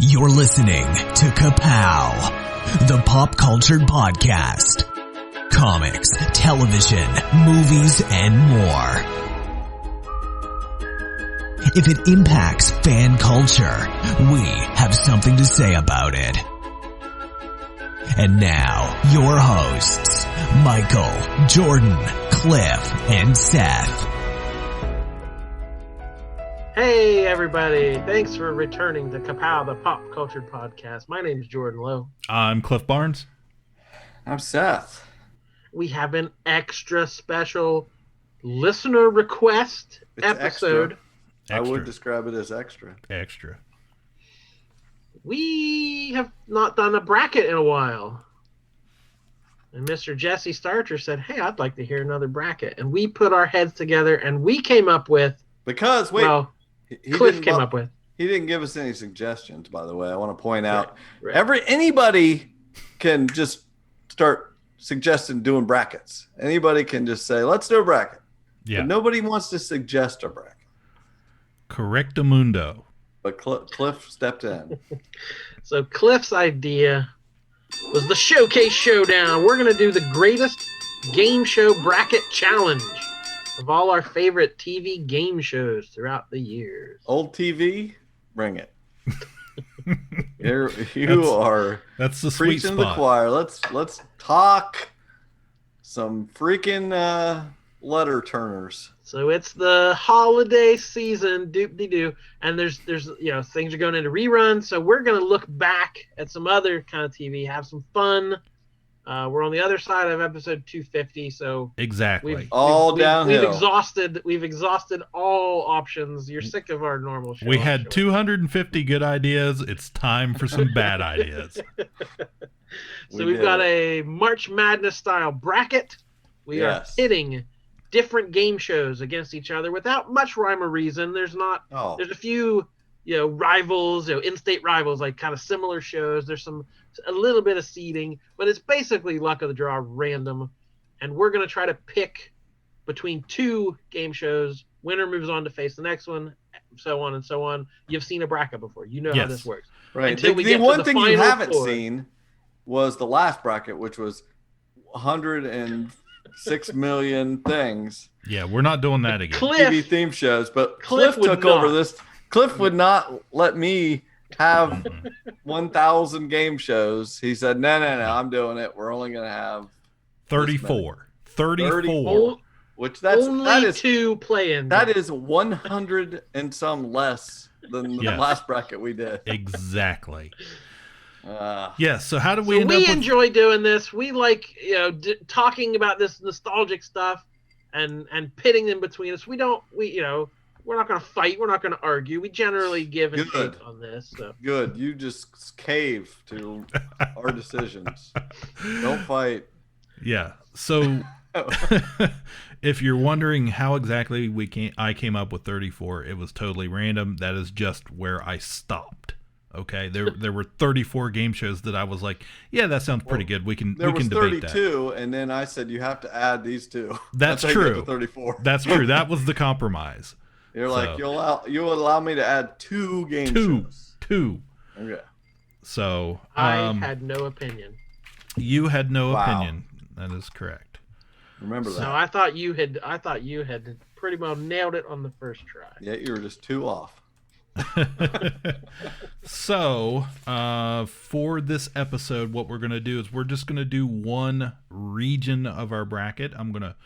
You're listening to Ka-Pow, the pop culture podcast. Comics, television, movies, and more. If it impacts fan culture, we have something to say about it. And now, your hosts, Michael, Jordan, Cliff, and Seth. Hey everybody, thanks for returning to Ka-Pow, the pop culture podcast. My name is Jordan Lowe. I'm Cliff Barnes. I'm Seth. We have an extra special listener request episode. Extra. I would describe it as extra. Extra. We have not done a bracket in a while. And Mr. Jesse Starcher said, hey, I'd like to hear another bracket. And we put our heads together and we came up with... Because, wait... Well, Cliff came up with. He didn't give us any suggestions, by the way. I want to point out, right. Anybody can just start suggesting doing brackets. Anybody can just say, let's do a bracket. Yeah. But nobody wants to suggest a bracket. Correctamundo. But Cliff stepped in. So Cliff's idea was the Showcase Showdown. We're going to do the greatest game show bracket challenge of all our favorite TV game shows throughout the years. Old TV, bring it. That's the sweet preaching to the spot. choir. Let's talk some freaking letter turners. So it's the holiday season, doop-de-doo, and there's things are going into reruns. So we're gonna look back at some other kind of TV, have some fun. We're on the other side of episode 250, so exactly we've downhill. We've exhausted all options. You're sick of our normal show. We had 250 good ideas. It's time for some bad ideas. So we've got a March Madness style bracket. We are pitting different game shows against each other without much rhyme or reason. There's a few rivals, in-state rivals, like kind of similar shows. There's a little bit of seeding, but it's basically luck of the draw, random. And we're going to try to pick between two game shows. Winner moves on to face the next one, so on and so on. You've seen a bracket before. You know how this works. Right. The one thing you haven't seen was the last bracket, which was 106 million things. Yeah, we're not doing that again. TV theme shows, but Cliff took over this. Cliff would not let me have 1,000 game shows. He said, no, I'm doing it. We're only going to have 34. Which that is two play-in. That is 100 and some less than the last bracket we did. Exactly. So how do we we enjoy doing this. We like talking about this nostalgic stuff and pitting in between us. We're not going to fight. We're not going to argue. We generally give and take on this. So. Good. You just cave to our decisions. Don't fight. Yeah. So if you're wondering how exactly I came up with 34, it was totally random. That is just where I stopped. Okay. There were 34 game shows that I was like, yeah, that sounds pretty good. We can debate that. There was 32, and then I said you have to add these two. That's true. 34. That's true. That was the compromise. You're like, you'll allow me to add two game shows. Two. Okay. So I had no opinion. You had no opinion. That is correct. Remember that. So I thought you had pretty well nailed it on the first try. Yeah, you were just two off. So for this episode, what we're gonna do is we're just gonna do one region of our bracket. I'm gonna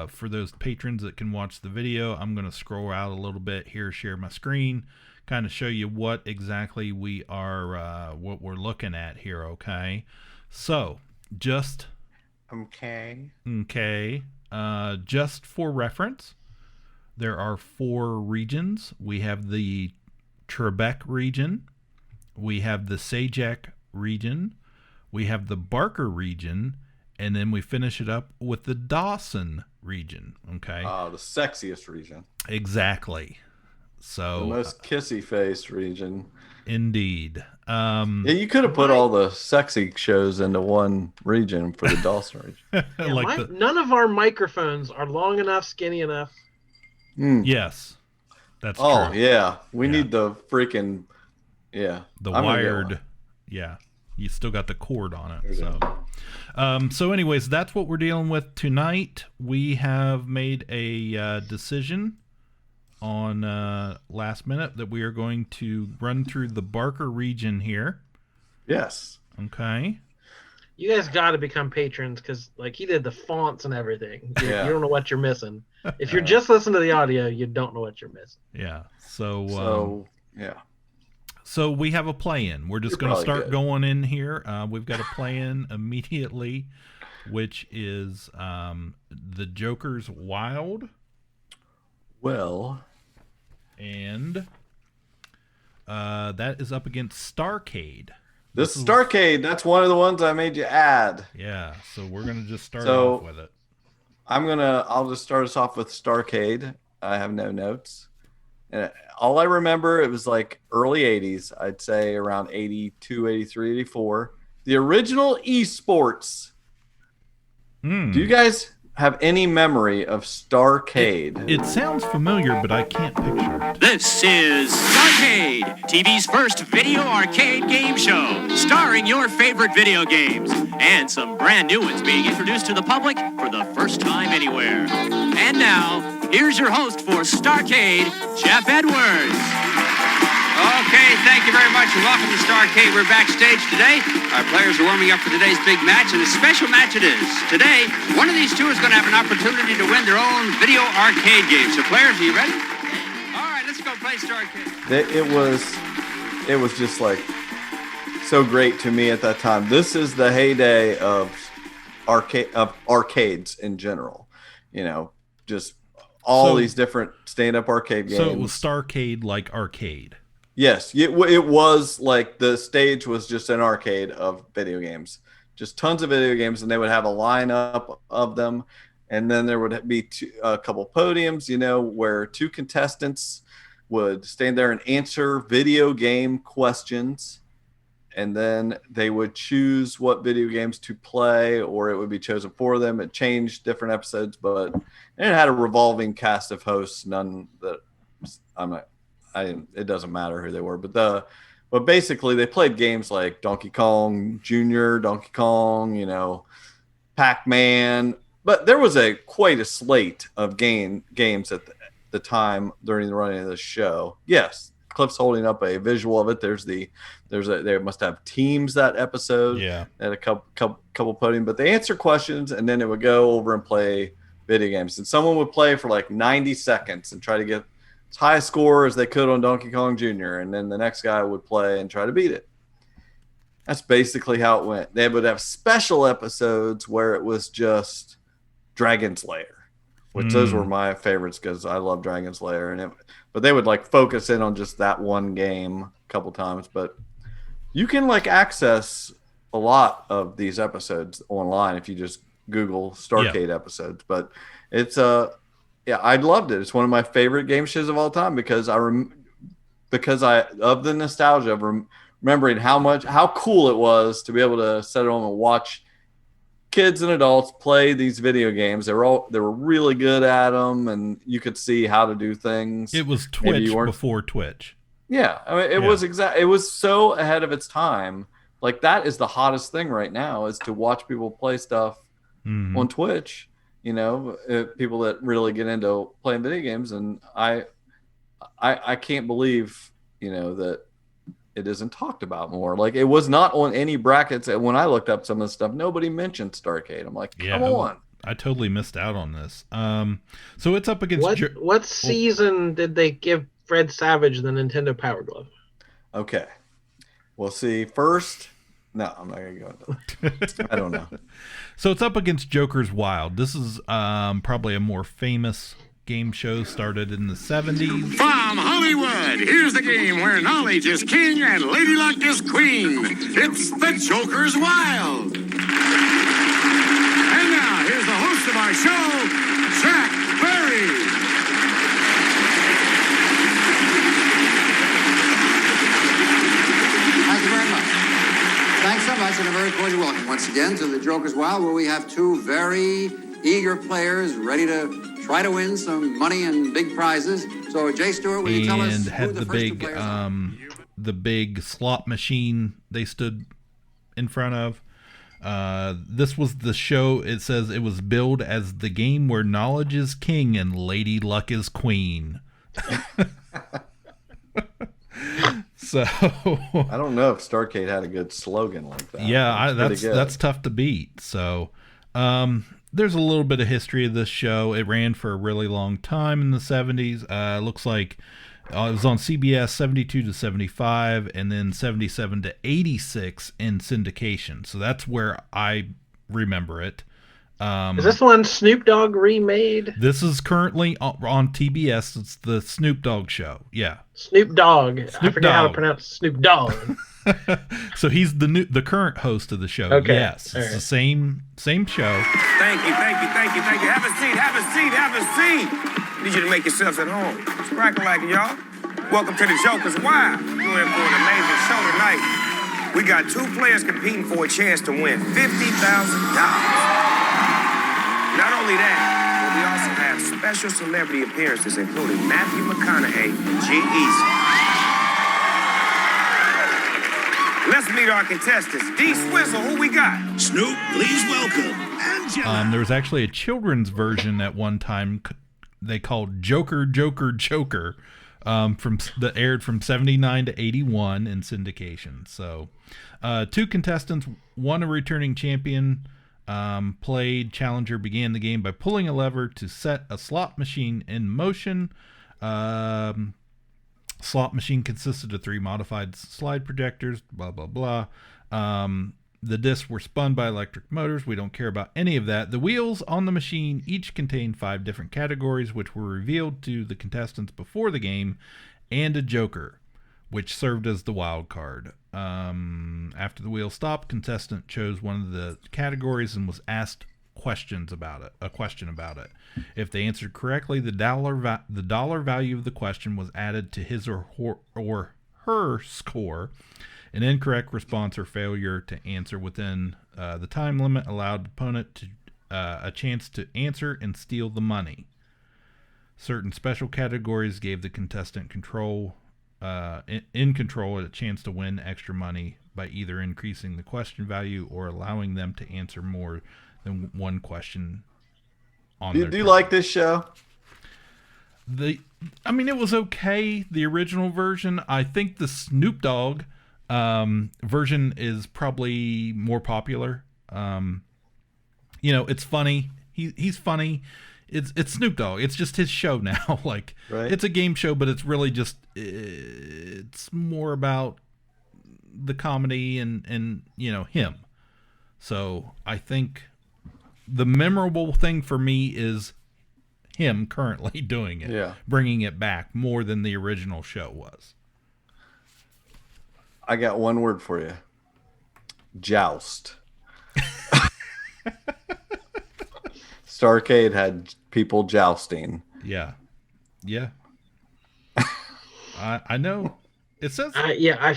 for those patrons that can watch the video, I'm going to scroll out a little bit here, share my screen, kind of show you what exactly we are, what we're looking at here, okay? So, just... Okay. Just for reference, there are 4 regions. We have the Trebek region, we have the Sajak region, we have the Barker region, and then we finish it up with the Dawson region, okay? Oh, the sexiest region. Exactly. So the most kissy face region. Indeed. You could have put all the sexy shows into one region for the Dawson region. None of our microphones are long enough, skinny enough. Yes. That's true. Oh, yeah. We need the freaking, Yeah. The wired. Yeah. You still got the cord on it. So anyways, that's what we're dealing with tonight. We have made a decision on last minute that we are going to run through the Barker region here. Yes. Okay. You guys got to become patrons because, like, he did the fonts and everything. You don't know what you're missing. If you're just listening to the audio, you don't know what you're missing. Yeah. So we have a play-in. We're just going to start going in here. We've got a play-in immediately, which is the Joker's Wild. Well. And that is up against Starcade. This is Starcade. That's one of the ones I made you add. Yeah, so we're going to just start off with it. I'll just start us off with Starcade. I have no notes. And all I remember, it was like early 80s. I'd say around 82, 83, 84. The original esports. Do you guys have any memory of Starcade? It sounds familiar, but I can't picture it. This is Starcade, TV's first video arcade game show, starring your favorite video games, and some brand new ones being introduced to the public for the first time anywhere. And now, here's your host for Starcade, Jeff Edwards. Okay, thank you very much, and welcome to Starcade. We're backstage today. Our players are warming up for today's big match, and a special match it is. Today, one of these two is going to have an opportunity to win their own video arcade game. So, players, are you ready? All right, let's go play Starcade. It was just like so great to me at that time. This is the heyday of arcades in general. You know, just all these different stand-up arcade games. So it was Starcade like arcade. Yes, it was like the stage was just an arcade of video games, just tons of video games, and they would have a lineup of them, and then there would be a couple podiums, you know, where two contestants would stand there and answer video game questions, and then they would choose what video games to play, or it would be chosen for them. It changed different episodes, but it had a revolving cast of hosts. None that it doesn't matter who they were, but basically they played games like Donkey Kong Jr., Donkey Kong, you know, Pac-Man, but there was quite a slate of games at the time during the running of the show. Yes, Cliff's holding up a visual of it. They must have teams that episode. Yeah, at a couple podium, but they answer questions and then it would go over and play video games, and someone would play for like 90 seconds and try to get as high a score as they could on Donkey Kong Jr., and then the next guy would play and try to beat it. That's basically how it went. They would have special episodes where it was just Dragon Slayer, which those were my favorites because I love Dragon Slayer, but they would like focus in on just that one game a couple times. But you can like access a lot of these episodes online if you just Google Starcade episodes. But it's yeah, I loved it. It's one of my favorite game shows of all time because of the nostalgia of remembering how cool it was to be able to sit at home and watch kids and adults play these video games. They were really good at them, and you could see how to do things. It was Twitch before Twitch. Yeah, I mean, it was so ahead of its time. Like that is the hottest thing right now is to watch people play stuff on Twitch. You know, people that really get into playing video games, and I can't believe, you know, that it isn't talked about more. Like it was not on any brackets. When I looked up some of the stuff, nobody mentioned Starcade. I'm like, come on. I totally missed out on this. So it's up against what season did they give Fred Savage the Nintendo Power Glove? Okay, we'll see. First, no, I'm not gonna go into that. I don't know. So it's up against Joker's Wild. This is probably a more famous game show, started in the 70s. From Hollywood, here's the game where knowledge is king and lady luck is queen. It's the Joker's Wild. And now, here's the host of our show, Jack Berry. Thank you very much. Thanks so much, and a very cordial welcome once again to the Joker's Wild, where we have two very eager players ready to try to win some money and big prizes. So, Jay Stewart, will you tell us and who had the the first two big players are? the big slot machine they stood in front of. This was the show. It says it was billed as the game where knowledge is king and Lady Luck is queen. So I don't know if Starcade had a good slogan like that. Yeah, that's tough to beat. So there's a little bit of history of this show. It ran for a really long time in the 70s. Looks like it was on CBS 72 to 75 and then 77 to 86 in syndication. So that's where I remember it. Is this one Snoop Dogg remade? This is currently on TBS. It's the Snoop Dogg show. Yeah. Snoop Dogg. I forget how to pronounce Snoop Dogg. So he's the current host of the show. Okay. Yes. It's the same show. Thank you. Have a seat. Need you to make yourselves at home. Sprackle like it, y'all. Welcome to the Joker's Wild. You're in for an amazing show tonight. We got 2 players competing for a chance to win $50,000. Not only that, but we also have special celebrity appearances, including Matthew McConaughey and G-Eazy. Let's meet our contestants. D Swizzle, who we got? Snoop, please welcome Angela. There was actually a children's version at one time they called Joker, that aired from 79 to 81 in syndication. So 2 contestants, one a returning champion, played. Challenger began the game by pulling a lever to set a slot machine in motion. Slot machine consisted of 3 modified slide projectors, blah, blah, blah. The discs were spun by electric motors. We don't care about any of that. The wheels on the machine each contained 5 different categories, which were revealed to the contestants before the game, and a joker, which served as the wild card. After the wheel stopped, contestant chose one of the categories and was asked a question about it. If they answered correctly, the dollar value of the question was added to his or her score. An incorrect response or failure to answer within the time limit allowed the opponent to a chance to answer and steal the money. Certain special categories gave the contestant control a chance to win extra money by either increasing the question value or allowing them to answer more than one question on their turn. Do you like this show? It was okay, the original version. I think the Snoop Dogg version is probably more popular. It's funny. He's funny. It's Snoop Dogg. It's just his show now. Right. It's a game show, but it's really just it's more about the comedy and him. So I think the memorable thing for me is him currently doing it, bringing it back more than the original show was. I got one word for you. Joust. Starcade had people jousting. Yeah. I know. It says. I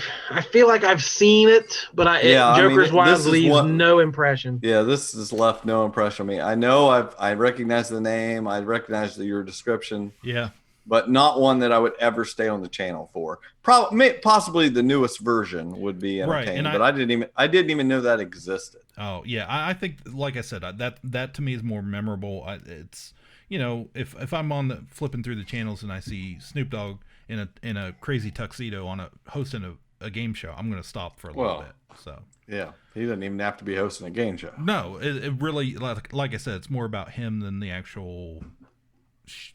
feel like I've seen it, but Joker's Wild leaves no impression. Yeah, this has left no impression on me. I know I recognize the name. I recognize your description. Yeah. But not one that I would ever stay on the channel for. Possibly the newest version would be entertaining, but I didn't even know that existed. Oh yeah, I think, like I said, that to me is more memorable. It's if I'm flipping through the channels and I see Snoop Dogg in a crazy tuxedo hosting a game show, I'm going to stop for a little bit. So yeah, he doesn't even have to be hosting a game show. No, it really, like I said, it's more about him than the actual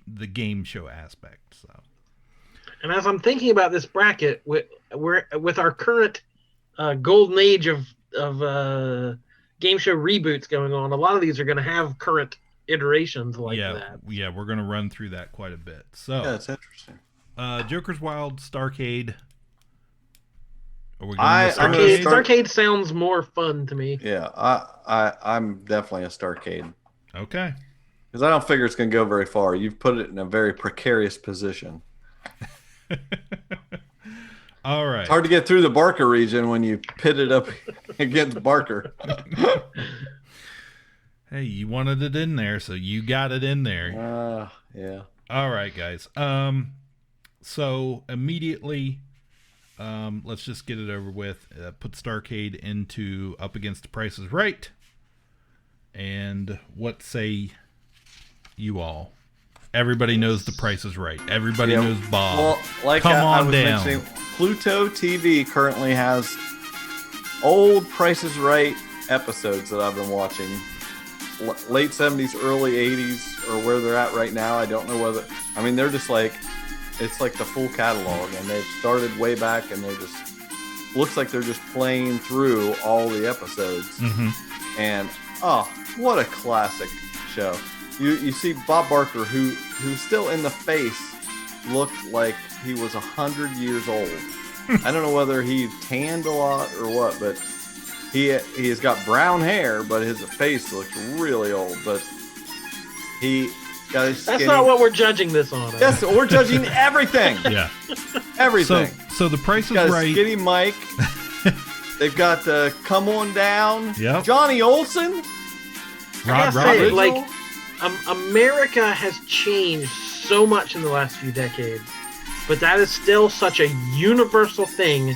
the game show aspect. So, and as I'm thinking about this bracket, with our current golden age of game show reboots going on, a lot of these are going to have current iterations like that. Yeah, we're going to run through that quite a bit. So yeah, that's interesting. Joker's Wild, Starcade. Starcade sounds more fun to me. Yeah, I'm definitely a Starcade. Okay. Because I don't figure it's going to go very far. You've put it in a very precarious position. All right. It's hard to get through the Barker region when you pit it up against Barker. Hey, you wanted it in there, so you got it in there. Yeah. All right, guys. So immediately let's just get it over with. Put Starcade up against The Price is Right. And what say you all? Everybody knows The Price is Right. Everybody knows Bob. Well, like I was mentioning, Pluto TV currently has old Price is Right episodes that I've been watching. Late 70s, early 80s, or where they're at right now. I don't know whether... I mean, they're just like... It's like the full catalog, and they've started way back, and they're just... Looks like they're just playing through all the episodes. Mm-hmm. And, oh, what a classic show. You see Bob Barker, who's still in the face, looked like he was 100 years old. I don't know whether he tanned a lot or what, but he has got brown hair, but his face looks really old. But he got his skinny... That's not what we're judging this on. Yes, we're judging everything. Yeah, everything. So The Price is Right. Skinny Mike. They've got Come On Down. Yep. Johnny Olsen. Rod Roberts. Like, America has changed so much in the last few decades, but that is still such a universal thing.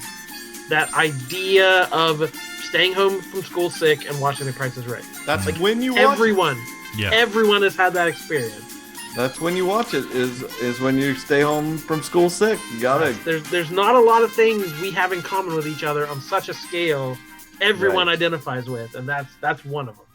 That idea of staying home from school sick and watching The Price is Right. That's like when you watch everyone. Yeah. Everyone has had that experience. That's when you watch it. Is when you stay home from school sick. You gotta. There's not a lot of things we have in common with each other on such a scale. Everyone identifies with, and that's one of them.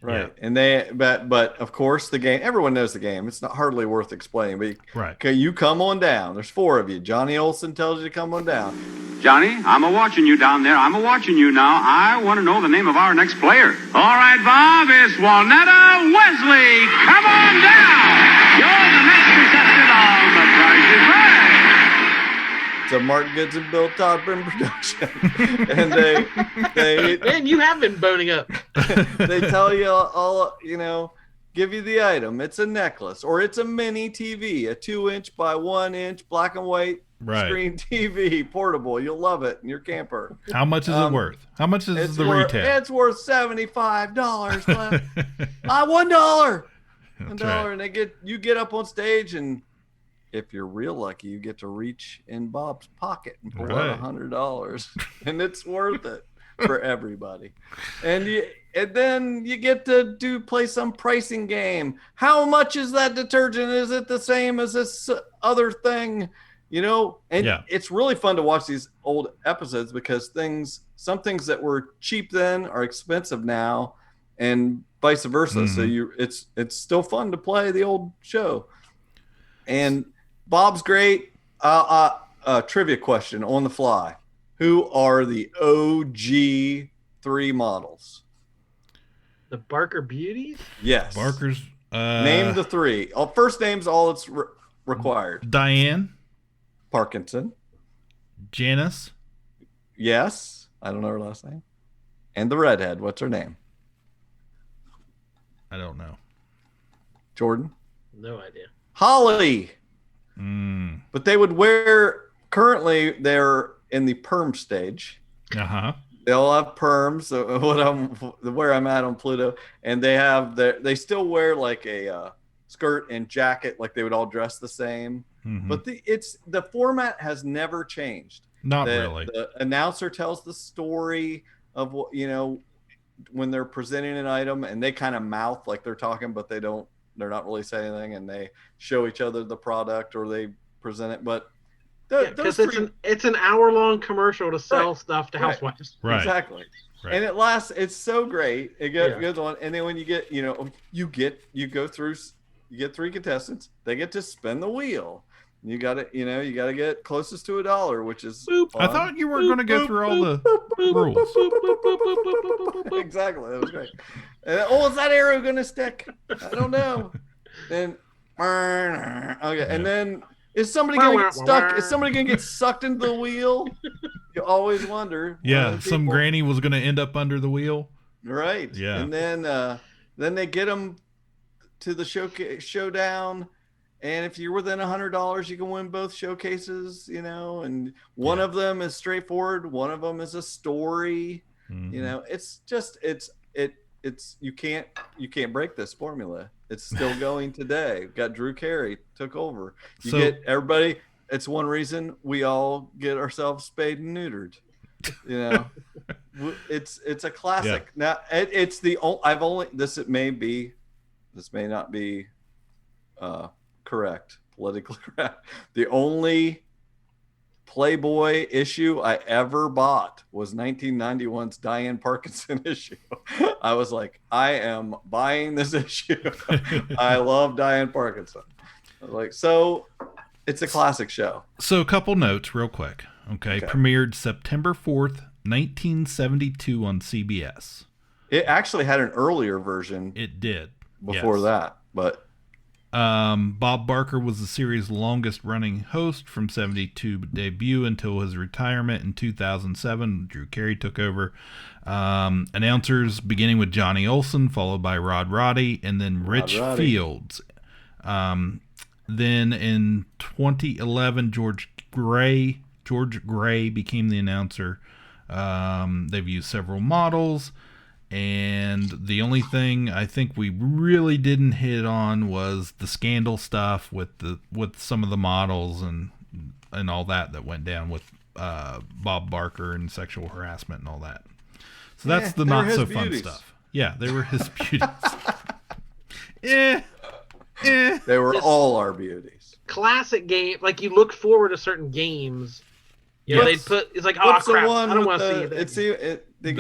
Right, yeah. And but of course the game. Everyone knows the game. It's not hardly worth explaining. But you come on down. There's 4 of you. Johnny Olsen tells you to come on down. Johnny, I'm a-watching you down there. I'm a-watching you now. I want to know the name of our next player. All right, Bob, it's Walnetta Wesley. Come on down. You're the next contestant on The Price is Right. It's a Martin Goods and Bill Todburn production. And they Man, you have been boning up. They tell you all, give you the item. It's a necklace, or it's a mini TV, a 2-inch by 1-inch black and white screen TV, portable. You'll love it in your camper. How much is it worth? How much is the retail? It's worth $75. $1. $1, and you get up on stage, and if you're real lucky, you get to reach in Bob's pocket and pull out $100, and it's worth it for everybody. And then you get to play some pricing game. How much is that detergent? Is it the same as this other thing? And it's really fun to watch these old episodes because some things that were cheap then are expensive now, and vice versa. Mm-hmm. So it's still fun to play the old show. And Bob's great. Trivia question on the fly: who are the OG 3 models? The Barker Beauties? Yes. Barker's. Name the 3. First name's all that's required. Diane. Parkinson. Janice. Yes. I don't know her last name. And the redhead. What's her name? I don't know. Jordan? No idea. Holly. But they would currently they're in the perm stage. Uh-huh. They all have perms. Where I'm at on Pluto, and they still wear like a skirt and jacket, like they would all dress the same. Mm-hmm. But the format has never changed. Not really. The announcer tells the story of what when they're presenting an item, and they kind of mouth like they're talking, but they're not really saying anything, and they show each other the product or they present it. But because it's an hour-long commercial to sell stuff to housewives. Right. Exactly. Right. And it lasts. It's so great. It goes on, and then when you get, you get 3 contestants. They get to spin the wheel. You got to, you got to get closest to $1, which is fun. I thought you were going to go through all the rules. Exactly. That was great. And, is that arrow going to stick? I don't know. Then, okay. And then, is somebody going to get stuck? Is somebody going to get sucked into the wheel? You always wonder. Yeah. Some granny was going to end up under the wheel. Right. Yeah. And then they get them to the Showcase Showdown. And if you're within $100, you can win both showcases, and one of them is straightforward. One of them is a story. Mm-hmm. It's just, you can't break this formula. It's still going today. We've got Drew Carey took over. You get everybody it's one reason we all get ourselves spayed and neutered. You know, it's a classic. Yeah. Now it's the I've only this may not be correct, politically correct. The only Playboy issue I ever bought was 1991's Diane Parkinson issue. I was like, I am buying this issue. I love Diane Parkinson. I was like, so it's a classic show. So a couple notes real quick. Okay. Premiered September 4th, 1972 on CBS. It actually had an earlier version. It did. Before that, but Bob Barker was the series' longest running host from 72 debut until his retirement in 2007. Drew Carey took over. Announcers beginning with Johnny Olson, followed by Rod Roddy, and then Rich Fields. Then in 2011, George Gray became the announcer. They've used several models. And the only thing I think we really didn't hit on was the scandal stuff with some of the models and all that went down with Bob Barker and sexual harassment and all that. So that's the not so fun stuff. Yeah, they were his beauties. They were all our beauties. Classic game, like you look forward to certain games. You know, they'd put it's like, oh crap, I don't want to see it. Plinko.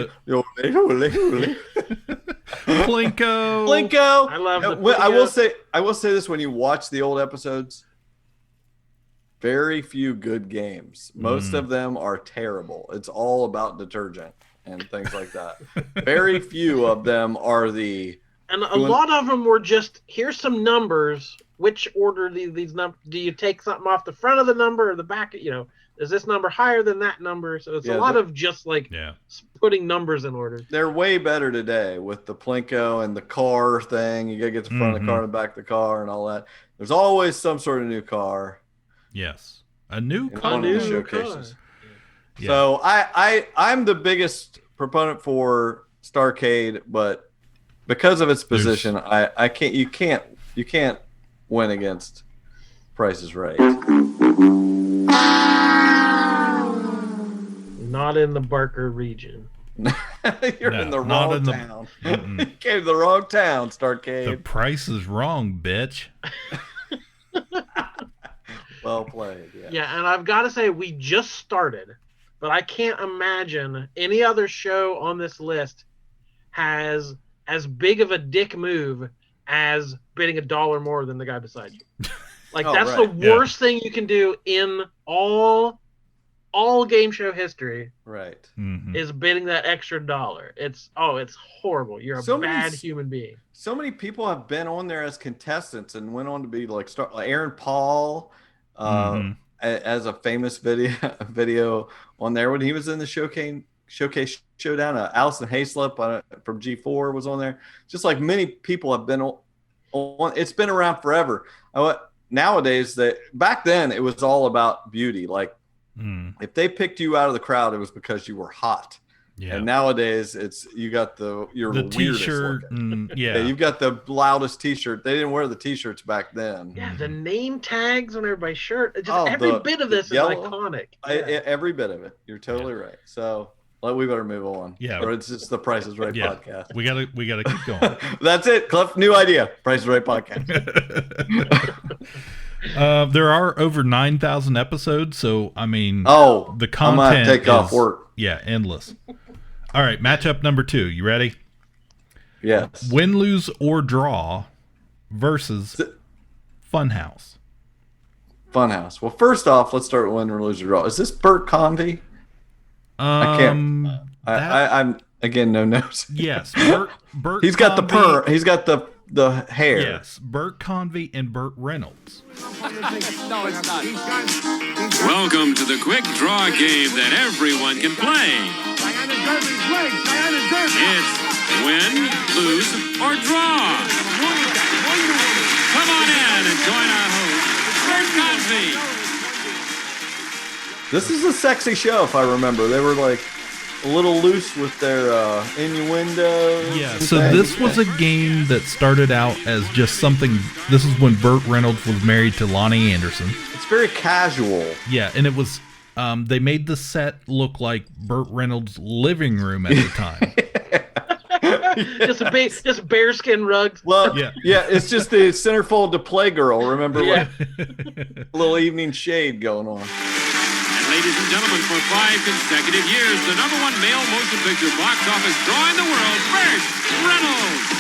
I love the Plinko. I will say this: when you watch the old episodes, very few good games. Most of them are terrible. It's all about detergent and things like that. Very few of them are and a lot of them were just, here's some numbers. Which order these numbers? Do you take something off the front of the number or the back? You know, is this number higher than that number? So it's a lot of just like putting numbers in order. They're way better today with the Plinko and the car thing. You got to get the front of the car and the back of the car and all that. There's always some sort of new car. Yes. A new car. One of the showcases. Yeah. So I'm the biggest proponent for Starcade, but because of its position, I can't. You can't win against Price is Right. Not in the Barker region. You're in the wrong town. You came to the wrong town, Starcade. The price is wrong, bitch. Well played. Yeah, and I've got to say, we just started, but I can't imagine any other show on this list has as big of a dick move as bidding $1 more than the guy beside you. Like that's the worst thing you can do in all game show history. Right. Is bidding that extra $1. It's horrible. You're a bad human being. So many people have been on there as contestants and went on to be like Aaron Paul as a famous video on there when he was in the Showcase Showdown. Allison Hayslip from G4 was on there. Just like many people have been on. It's been around forever. Nowadays, back then it was all about beauty. Like if they picked you out of the crowd, it was because you were hot. Yeah. And nowadays you're the t-shirt. You've got the loudest t-shirt. They didn't wear the t-shirts back then. Yeah, the name tags on everybody's shirt. Every bit of this yellow, is iconic. Every bit of it. You're totally right. So we better move on. Yeah. Or it's just the Price is Right podcast. We gotta keep going. That's it. Cliff, new idea. Price is Right podcast. There are over 9,000 episodes, so I mean, the content I'm gonna take off work. Yeah, endless. All right, matchup number 2. You ready? Yes. Win, lose, or draw versus Funhouse. Funhouse. Well, first off, let's start with win, lose, or draw. Is this Bert Convey? I can't. I'm again no notes. Yes, Bert. He's got Convey, the perm. He's got the hair. Yes, Bert Convey and Burt Reynolds. Welcome to the quick draw game that everyone can play. It's win, lose, or draw. Come on in and join our host, Bert Convey. This is a sexy show, if I remember. They were like a little loose with their innuendos. Yeah, so this was a game that started out as just something. This is when Burt Reynolds was married to Lonnie Anderson. It's very casual. Yeah, and it was. They made the set look like Burt Reynolds' living room at the time. just bearskin rugs. Well, yeah, it's just the centerfold to Playgirl. Remember, like a little evening shade going on. And ladies and gentlemen, for 5 consecutive years, the #1 male motion picture box office draw in the world, Burt Reynolds.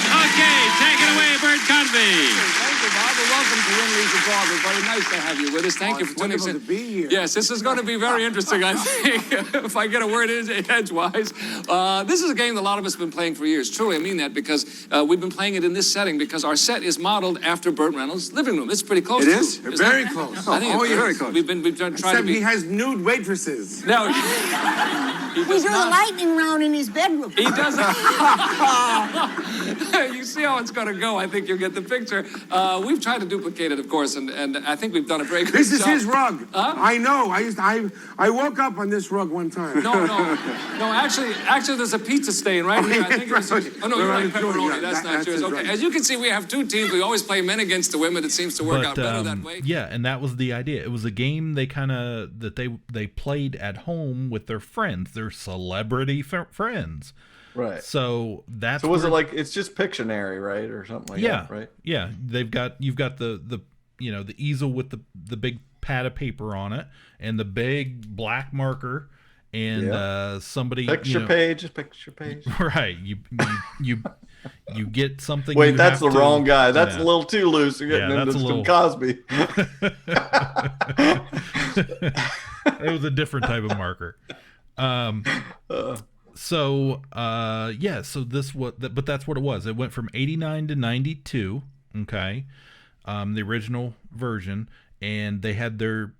Okay, take it away, Bert Convey. Thank you, Bob. Welcome to Win, Lose, or Draw. Very nice to have you with us. Thank you for tuning in. To be here. Yes, this is going to be very interesting, I think, if I get a word in edgewise. This is a game that a lot of us have been playing for years. Truly, I mean that, because we've been playing it in this setting because our set is modeled after Burt Reynolds' living room. It's pretty close. It is? Very close. I think it's very close. We've tried to be... he has nude waitresses. No. We do the lightning round in his bedroom. He doesn't. You see how it's going to go. I think you'll get the picture. We've tried to duplicate it, of course, and I think we've done a very good job. This is his rug. Huh? I know. I woke up on this rug one time. No. Actually, there's a pizza stain right here. I think it's... Oh, no, you're right. Pepperoni. That's not yours. Okay. As you can see, we have two teams. We always play men against the women. It seems to work out better that way. Yeah, and that was the idea. It was a game they played at home with their friends, their celebrity friends. Right. So that's. So was it like it's just Pictionary, right, or something like that, right? Yeah. You've got the the easel with the big pad of paper on it and the big black marker and somebody picture page. Right. You get something. Wait, that's the wrong guy. That's a little too loose. You're getting into some Cosby. It was a different type of marker. So this but that's what it was. It went from 89 to 92. Okay. The original version, and they had their,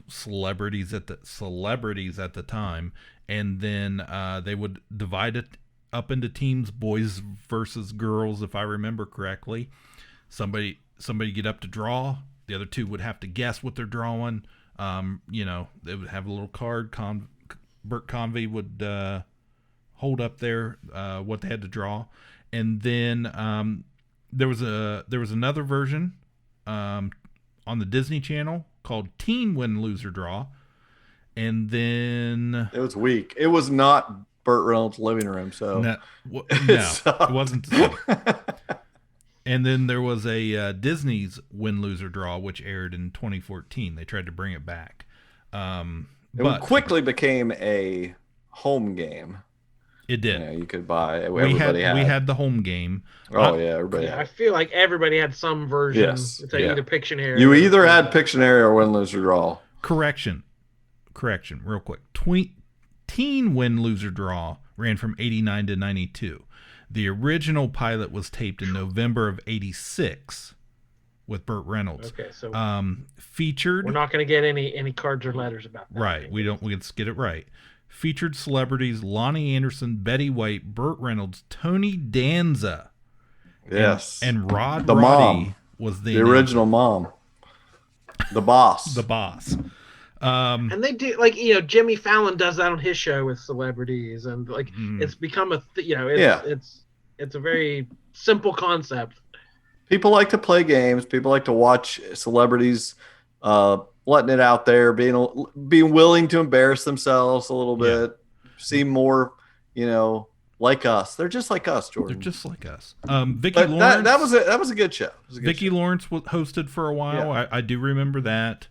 celebrities at the time. And then, they would divide it up into teams, boys versus girls, if I remember correctly. Somebody get up to draw. The other two would have to guess what they're drawing. They would have a little card. Burt Convey would hold up there what they had to draw, and then there was another version on the Disney Channel called Teen Win, Lose, or Draw, and then it was weak. It was not Burt Reynolds' living room, so no, it wasn't. And then there was a Disney's Win, Lose, or Draw, which aired in 2014. They tried to bring it back. It quickly became a home game. It did. You could buy. We had the home game. Oh yeah, everybody. Yeah, I feel like everybody had some version. Yes. It's either Pictionary. You either had Pictionary or Win, Lose, or Draw. Correction, real quick. Teen Win, Lose, or Draw ran from 89 to 92. The original pilot was taped in November of 86 with Burt Reynolds. Okay, so featured. We're not going to get any cards or letters about that. Right, let's get it right. Featured celebrities Lonnie Anderson, Betty White, Burt Reynolds, Tony Danza. Yes. And Roddy mom was the original mom. The boss. The boss. And they do, Jimmy Fallon does that on his show with celebrities, and it's become it's a very simple concept. People like to play games. People like to watch celebrities letting it out there, being willing to embarrass themselves a little bit, seem more, like us. They're just like us, Jordan. They're just like us. Vicki Lawrence. That was a good show. Vicki Lawrence hosted for a while. Yeah. I do remember that.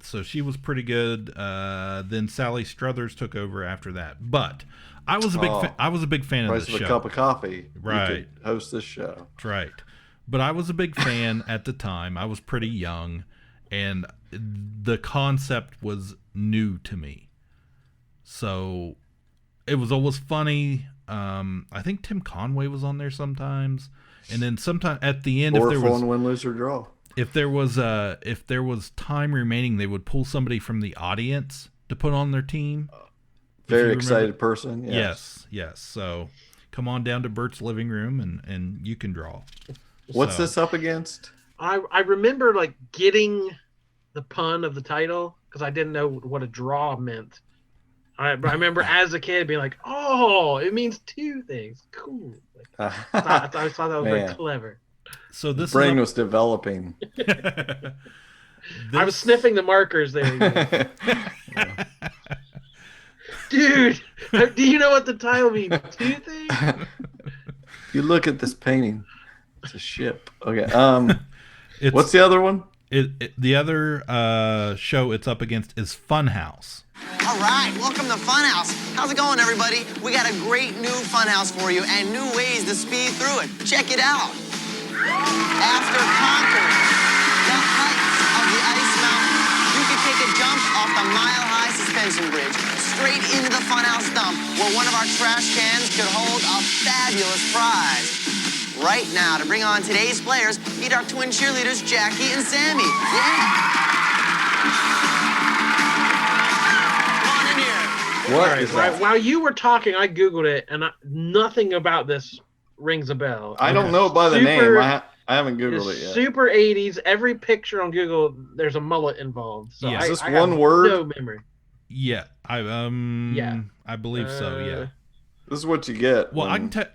So she was pretty good. Then Sally Struthers took over after that. But I was a big fan of this show. Price of a cup of coffee. Right. You could host this show. That's right. But I was a big fan at the time. I was pretty young, and the concept was new to me. So it was always funny. I think Tim Conway was on there sometimes, and then sometime at the end, if there was Win, Lose, or Draw. If there was time remaining, they would pull somebody from the audience to put on their team. Very excited person. Yes. So come on down to Bert's living room and you can draw. What's this up against? I remember getting the pun of the title. because I didn't know what a draw meant. I remember as a kid being like, "Oh, it means two things. Cool." Like, I thought that was very clever. So this brain was developing. I was sniffing the markers there. Dude, do you know what the title means? Two things? You look at this painting. It's a ship. Okay. What's the other one? The other show it's up against is Funhouse. All right, welcome to Funhouse. How's it going, everybody? We got a great new Funhouse for you and new ways to speed through it. Check it out. After conquering the heights of the ice mountain, you can take a jump off the mile-high suspension bridge straight into the Funhouse dump, where one of our trash cans could hold a fabulous prize. Right now, to bring on today's players, meet our twin cheerleaders, Jackie and Sammy. Yeah. While you were talking, I Googled it, and nothing about this rings a bell. I don't know it by the name. I haven't Googled it yet. Super 80s. Every picture on Google, there's a mullet involved. So is this one word? No memory. Yeah, I believe so. Yeah. This is what you get. Well, I can tell.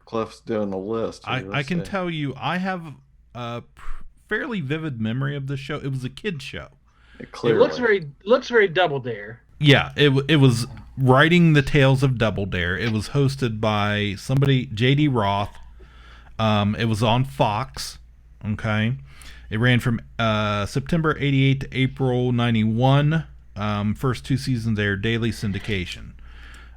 Cliff's doing the list. I can tell you, I have a fairly vivid memory of this show. It was a kid's show. It looks very Double Dare. Yeah, it was writing the tales of Double Dare. It was hosted by somebody, J.D. Roth. It was on Fox. Okay, it ran from September '88 to April '91. First 2 seasons aired daily syndication.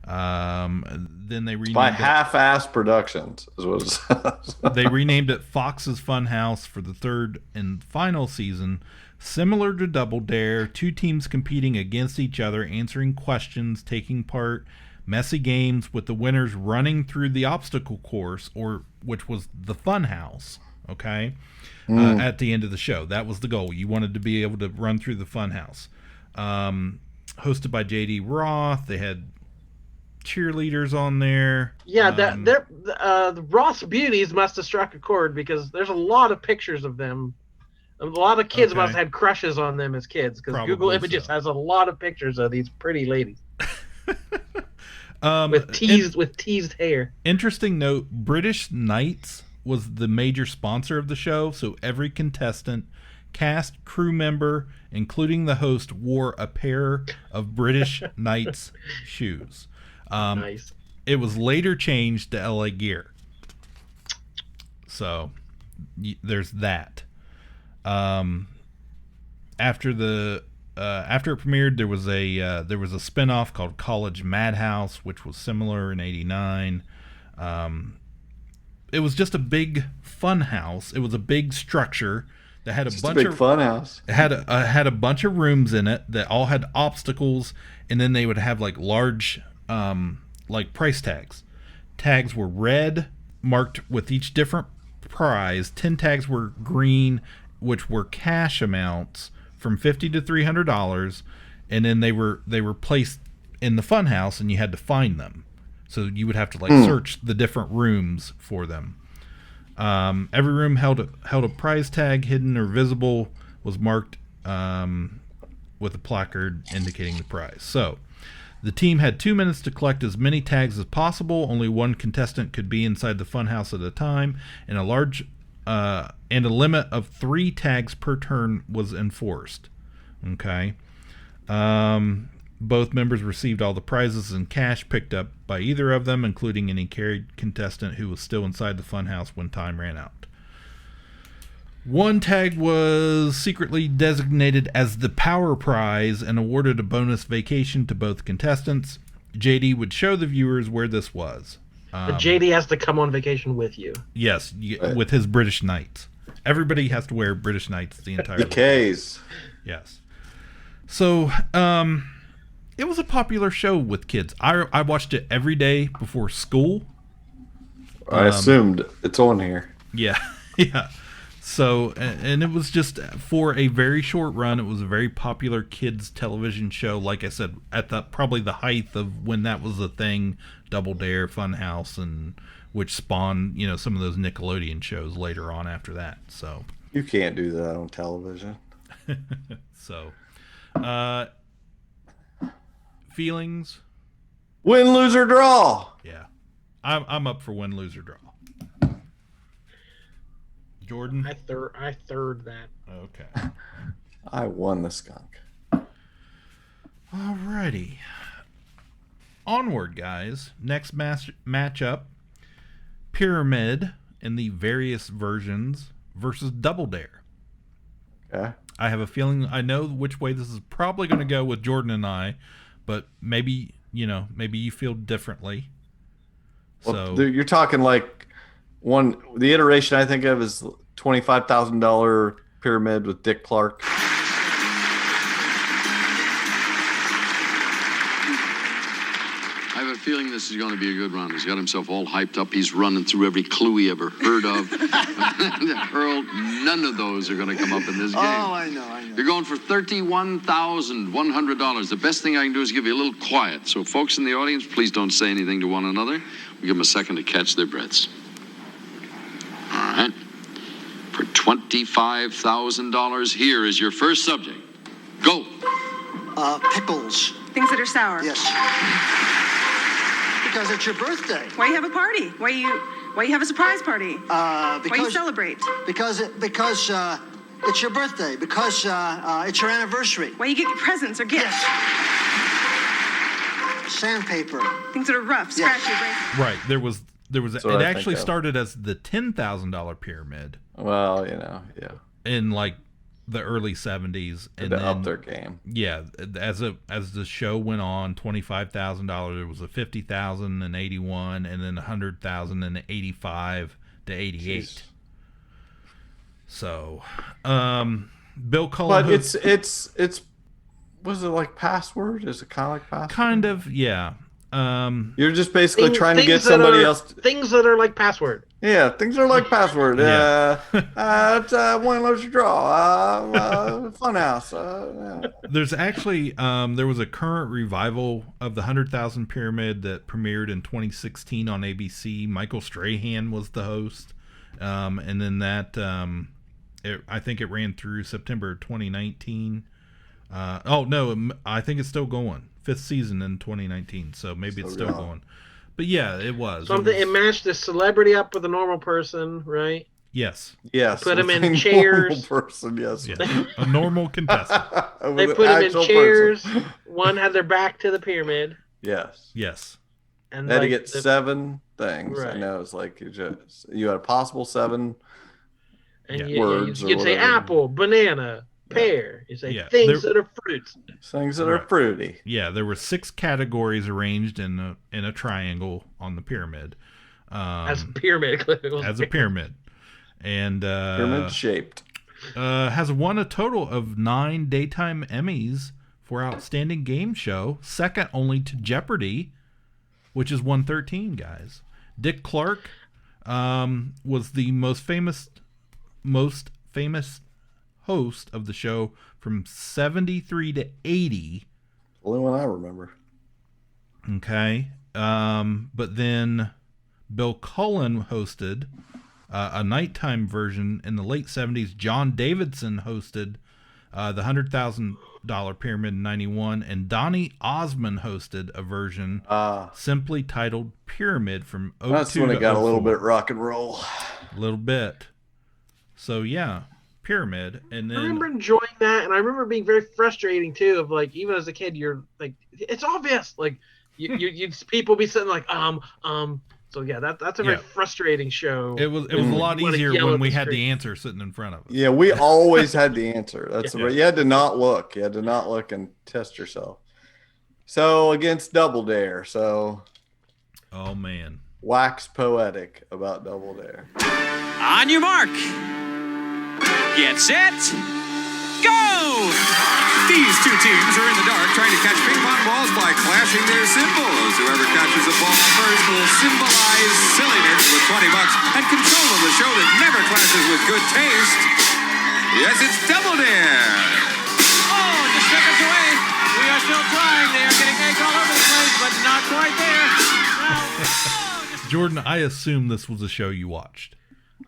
Then they renamed by half-ass productions. Is what they renamed it Fox's Funhouse for the 3rd and final season. Similar to Double Dare, 2 teams competing against each other, answering questions, taking part, messy games, with the winners running through the obstacle course, which was the Funhouse. Okay, at the end of the show, that was the goal. You wanted to be able to run through the Funhouse. Hosted by J.D. Roth, they had cheerleaders on there. Yeah, the Roth's beauties must have struck a chord, because there's a lot of pictures of them. A lot of kids must have had crushes on them as kids, because Google Images has a lot of pictures of these pretty ladies with teased hair. Interesting note: British Knights was the major sponsor of the show, so every contestant, cast, crew member, including the host, wore a pair of British Knights shoes. Nice. It was later changed to LA Gear. So there's that. After it premiered, there was a spinoff called College Madhouse, which was similar in '89. It was just a big fun house. It was a big structure that had a bunch of fun house. It had a bunch of rooms in it that all had obstacles, and then they would have like large like price tags. Tags were red, marked with each different prize. 10 tags were green, which were cash amounts from $50 to $300, and then they were placed in the fun house, and you had to find them. So you would have to search the different rooms for them. Every room held a prize tag, hidden or visible, was marked with a placard indicating the prize. So the team had 2 minutes to collect as many tags as possible. Only one contestant could be inside the funhouse at a time, and a limit of 3 tags per turn was enforced. Okay. Both members received all the prizes and cash picked up by either of them, including any carried contestant who was still inside the funhouse when time ran out. One tag was secretly designated as the Power Prize and awarded a bonus vacation to both contestants. JD would show the viewers where this was. But JD has to come on vacation with you. Yes, with his British Knights. Everybody has to wear British Knights the entire week. K's. Yes. So, it was a popular show with kids. I watched it every day before school. I assumed it's on here. Yeah, yeah. So, and it was just for a very short run. It was a very popular kids television show. Like I said, at probably the height of when that was a thing, Double Dare, Funhouse, and which spawned some of those Nickelodeon shows later on after that. So you can't do that on television. So, feelings? Win, lose, or draw. Yeah. I'm up for win, lose, or draw. Jordan? I third that. Okay. I won the skunk. Alrighty. Onward, guys. Next matchup. Pyramid in the various versions versus Double Dare. Okay. I have a feeling I know which way this is probably going to go with Jordan and I, but maybe you feel differently. Well, So you're talking like the iteration I think of is $25,000 pyramid with Dick Clark. I have a feeling this is going to be a good run. He's got himself all hyped up. He's running through every clue he ever heard of. Earl, none of those are going to come up in this game. Oh, I know. You're going for $31,100. The best thing I can do is give you a little quiet. So, folks in the audience, please don't say anything to one another. We give them a second to catch their breaths. All right. For $25,000, here is your first subject. Go. Pickles. Things that are sour. Yes. Because it's your birthday. Why you have a party? Why you have a surprise party? Why you celebrate? Because it's your birthday. Because it's your anniversary. Why you get presents or gifts? Yes. Sandpaper. Things that are rough, scratchy, right. There was. It actually started as the $10,000 pyramid. Well, yeah. In like the early 70s, and then up their game. Yeah, as the show went on, $25,000. It was a $50,000 in 81, and then $100,000 in 85 to 88. Jeez. So, Bill Cullen. But it's was it like Password? Is it kind of like Password? Kind of, yeah. You're just basically trying to get somebody else. Things that are like Password. Yeah, things are like Password. Yeah. It's one load to draw. Funhouse. Yeah. There's actually there was a current revival of the 100,000 Pyramid that premiered in 2016 on ABC. Michael Strahan was the host, and then that I think it ran through September 2019. I think it's still going. 5th season in 2019, so maybe it's still going. But yeah, it was. It matched a celebrity up with a normal person, right? Yes. Put him in chairs. Normal person, yes. Yeah. A normal contestant. They put him in chairs. One had their back to the pyramid. Yes. And they had to get 7 things. Right. I know it's like you had a possible 7 and words. You'd say apple, banana, pear. You say things that are fruits. Things that are fruity. Yeah, there were 6 categories arranged in a triangle on the pyramid. As a pyramid. As a pyramid. And pyramid shaped. Has won a total of 9 daytime Emmys for Outstanding Game Show, second only to Jeopardy, which is 113, guys. Dick Clark was the most famous host of the show from 73 to 80. Only one I remember. Okay. But then Bill Cullen hosted a nighttime version in the late 70s. John Davidson hosted the $100,000 Pyramid in 91. And Donny Osmond hosted a version simply titled Pyramid from 02 That's when it got a little bit rock and roll. A little bit. So, yeah. Pyramid, and then I remember enjoying that, and I remember being very frustrating too. Of like, even as a kid, you're like, it's obvious. Like, you'd people be sitting like, So yeah, that's a very frustrating show. It was a lot easier when we had the answer sitting in front of us. Yeah, we always had the answer. That's you had to not look. You had to not look and test yourself. So against Double Dare. So. Oh man. Wax poetic about Double Dare. On your mark. Get set, go! These two teams are in the dark trying to catch ping pong balls by clashing their symbols. Whoever catches the ball first will symbolize silliness with $20 and control of the show that never clashes with good taste. Yes, it's Double Dare. Oh, just seconds away. We are still trying. They are getting eggs all over the place, but not quite there. Jordan, I assume this was a show you watched.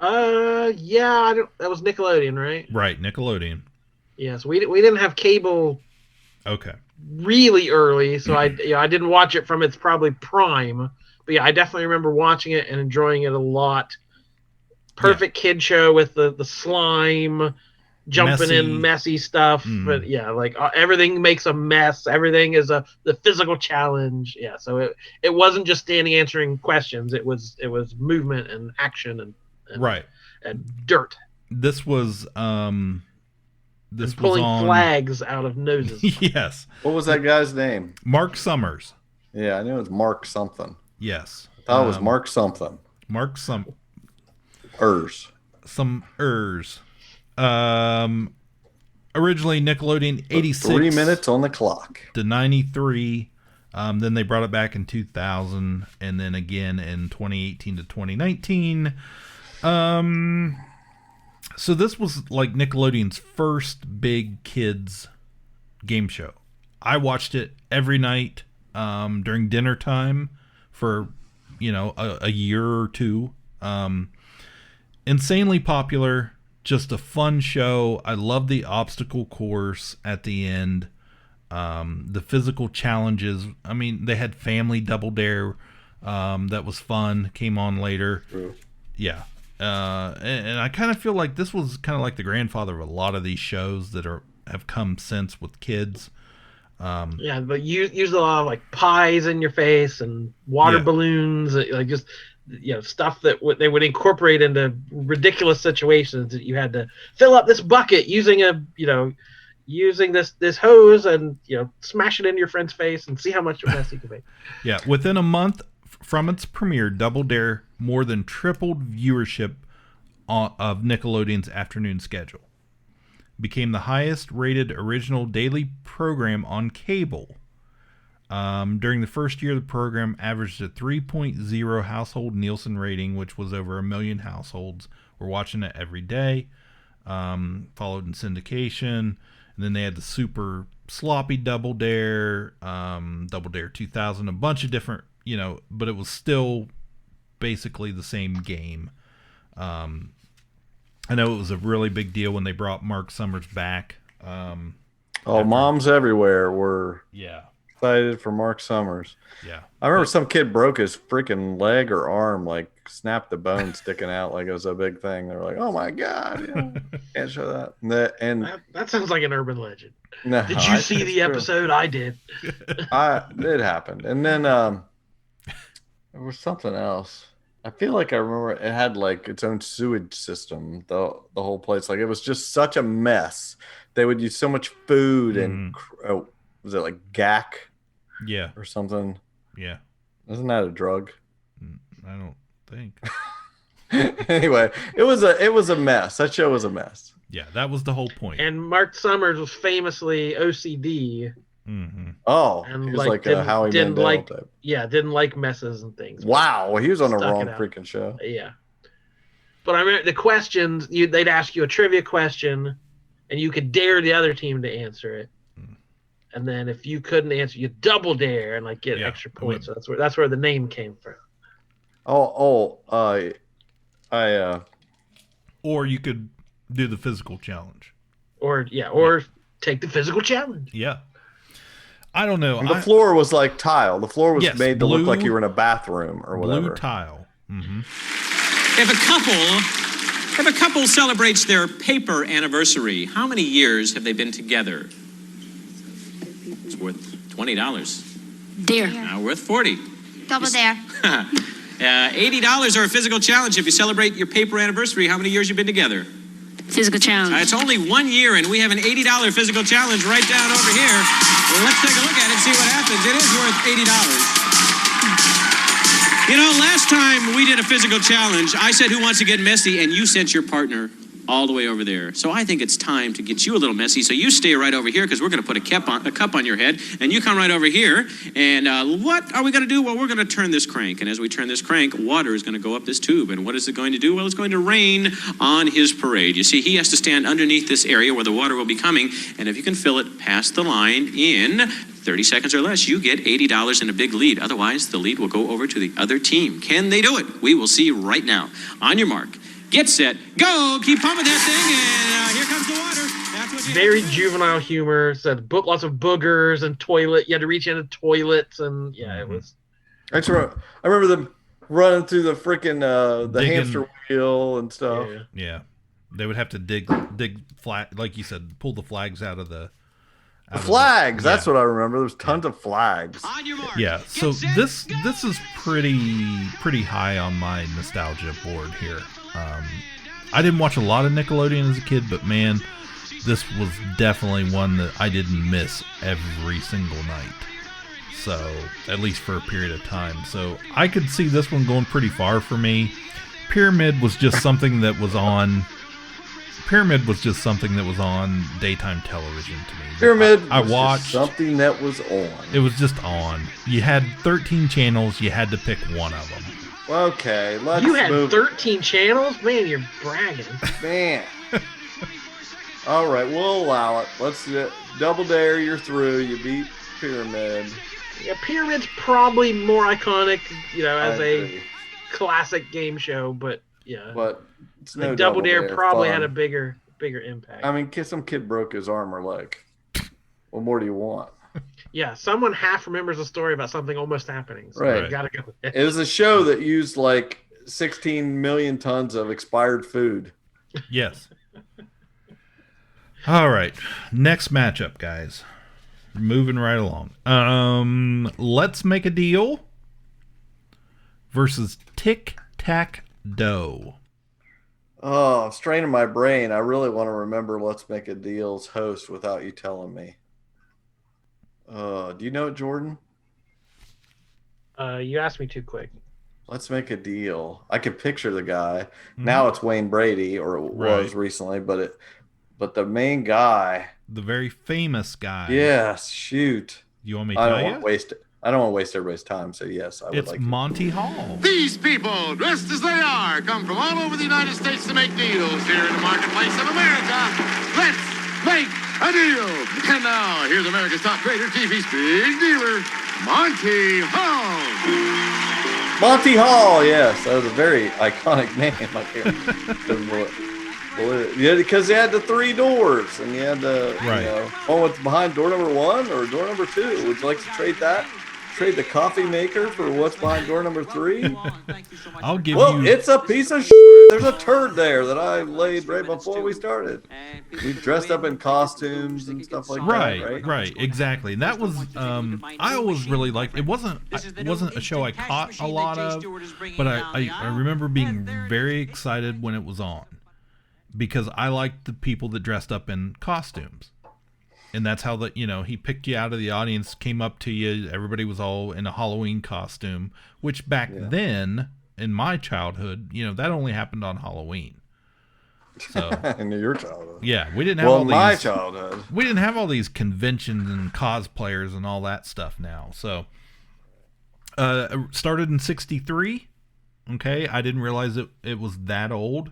Yeah, that was Nickelodeon, right? Right, Nickelodeon. Yes, we didn't have cable. Okay. Really early, so I didn't watch it from its probably prime, but yeah, I definitely remember watching it and enjoying it a lot. Perfect kid show with the slime jumping in messy stuff, but yeah, like everything makes a mess. Everything is the physical challenge. Yeah, so it wasn't just standing answering questions. It was movement and action and right and dirt. This was pulling flags out of noses. Yes. What was that guy's name? Mark Summers. Yeah, I knew it was Mark something. Yes. I thought it was Mark something. Mark Ers. Originally Nickelodeon 86. 3 minutes on the clock. To 93. Then they brought it back in 2000 and then again in 2018 to 2019. So this was like Nickelodeon's first big kids game show. I watched it every night during dinner time for, a year or two. Insanely popular, just a fun show. I love the obstacle course at the end. The physical challenges. I mean, they had Family Double Dare that was fun, came on later. True. Yeah. And I kind of feel like this was kind of like the grandfather of a lot of these shows that have come since with kids. Yeah, but use a lot of like pies in your face and water balloons, like just stuff that they would incorporate into ridiculous situations that you had to fill up this bucket using this hose and smash it into your friend's face and see how much of a mess you can make. Yeah, within a month from its premiere, Double Dare more than tripled viewership of Nickelodeon's afternoon schedule. Became the highest rated original daily program on cable. During the first year, the program averaged a 3.0 household Nielsen rating, which was over 1 million households were watching it every day. Followed in syndication. And then they had the super sloppy Double Dare, Double Dare 2000, a bunch of different, but it was still basically the same game. I know it was a really big deal when they brought Mark Summers back. Moms everywhere were excited for Mark Summers. Yeah. I remember some kid broke his freaking leg or arm, like snapped the bone sticking out like it was a big thing. They were like, oh my God, can't show that. That sounds like an urban legend. No, did you see the episode? I did. It happened. And then there was something else. I feel like I remember it had like its own sewage system, the whole place. Like it was just such a mess. They would use so much food and was it like gack? Yeah. Or something? Yeah. Isn't that a drug? I don't think. Anyway, it was a mess. That show was a mess. Yeah, that was the whole point. And Mark Summers was famously OCD. Mm-hmm. Oh, and he was like a Howie Mandel type. Yeah, didn't like messes and things. Wow, he was on the wrong freaking show. Yeah. But I remember the questions, they'd ask you a trivia question, and you could dare the other team to answer it. And then if you couldn't answer, you double dare and like get extra points. So that's where the name came from. Or you could do the physical challenge. Or take the physical challenge. Yeah. I don't know. The floor was like tile. The floor was made to look like you were in a bathroom or whatever. Blue tile. Mm-hmm. If a couple celebrates their paper anniversary, how many years have they been together? It's worth $20. Dare. Now worth $40. Double dare. $80 or a physical challenge. If you celebrate your paper anniversary, how many years you been together? Physical challenge. It's only 1 year, and we have an $80 physical challenge right down over here. Well, let's take a look at it and see what happens. It is worth $80. Last time we did a physical challenge, I said, who wants to get messy? And you sent your partner all the way over there. So I think it's time to get you a little messy. So you stay right over here because we're going to put a cup on your head. And you come right over here. And what are we going to do? Well, we're going to turn this crank. And as we turn this crank, water is going to go up this tube. And what is it going to do? Well, it's going to rain on his parade. You see, he has to stand underneath this area where the water will be coming. And if you can fill it past the line in 30 seconds or less, you get $80 and a big lead. Otherwise, the lead will go over to the other team. Can they do it? We will see right now. On your mark. Get set, go, keep pumping that thing, and here comes the water. That's what very juvenile humor. Said lots of boogers and toilet. You had to reach into toilets, and it was. I remember them running through the freaking the hamster wheel and stuff. Yeah, they would have to dig flag, like you said, pull the flags out of the. Flags. That's what I remember. There's tons of flags. Yeah. So this is pretty high on my nostalgia board here. I didn't watch a lot of Nickelodeon as a kid, but man, this was definitely one that I didn't miss every single night. So at least for a period of time. So I could see this one going pretty far for me. Pyramid was just something that was on. Daytime television to me. Pyramid I watched just something that was on. It was just on. You had 13 channels. You had to pick one of them. Okay, let's You had move. 13 channels? Man, you're bragging. Man. All right, we'll allow it. Let's do it. Double Dare, you're through. You beat Pyramid. Yeah, Pyramid's probably more iconic, as a classic game show, but yeah. But it's no Double Dare probably fun. had a bigger impact. I mean, some kid broke his arm or leg. What more do you want? Yeah, someone half remembers a story about something almost happening. So Right. You gotta go. It was a show that used like 16 million tons of expired food. Yes. All right. Next matchup, guys. Moving right along. Let's Make a Deal versus Tic-Tac-Dough. Oh, I'm straining my brain. I really want to remember Let's Make a Deal's host without you telling me. Do you know it, Jordan? You asked me too quick. Let's Make a Deal. I can picture the guy. Now it's Wayne Brady, or it was recently, but the main guy, the very famous guy. Yes, shoot. You want me to tell you? I don't want to waste everybody's time, so yes, I would like to. It's Monty Hall. These people, dressed as they are, come from all over the United States to make deals here in the marketplace of America. Let's make a deal. And now, here's America's top trader, TV's big dealer, Monty Hall. Monty Hall, yes. That was a very iconic name. I can't yeah, because they had the 3 doors, and you had the one with behind door number 1 or door number 2. Would you like to trade that? Trade the coffee maker for what's behind door number 3? I'll give you. Well, it's a piece of There's a turd there that I laid right before we started. We dressed up in costumes and stuff like that, right, exactly. And that was I always really liked. It wasn't a show I caught a lot of, but I remember being very excited when it was on, because I liked the people that dressed up in costumes. And that's how he picked you out of the audience, came up to you. Everybody was all in a Halloween costume, which back then in my childhood, that only happened on Halloween. So in your childhood, we didn't have my childhood. We didn't have all these conventions and cosplayers and all that stuff now. So started in '63. Okay, I didn't realize it was that old.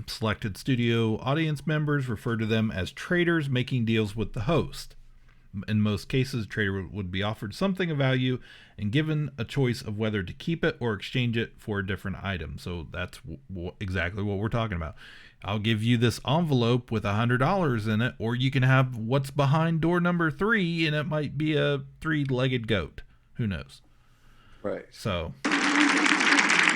Selected studio audience members refer to them as traders making deals with the host. In most cases, a trader would be offered something of value and given a choice of whether to keep it or exchange it for a different item. So that's exactly what we're talking about. I'll give you this envelope with $100 in it, or you can have what's behind door number 3, and it might be a 3-legged goat. Who knows? Right. So...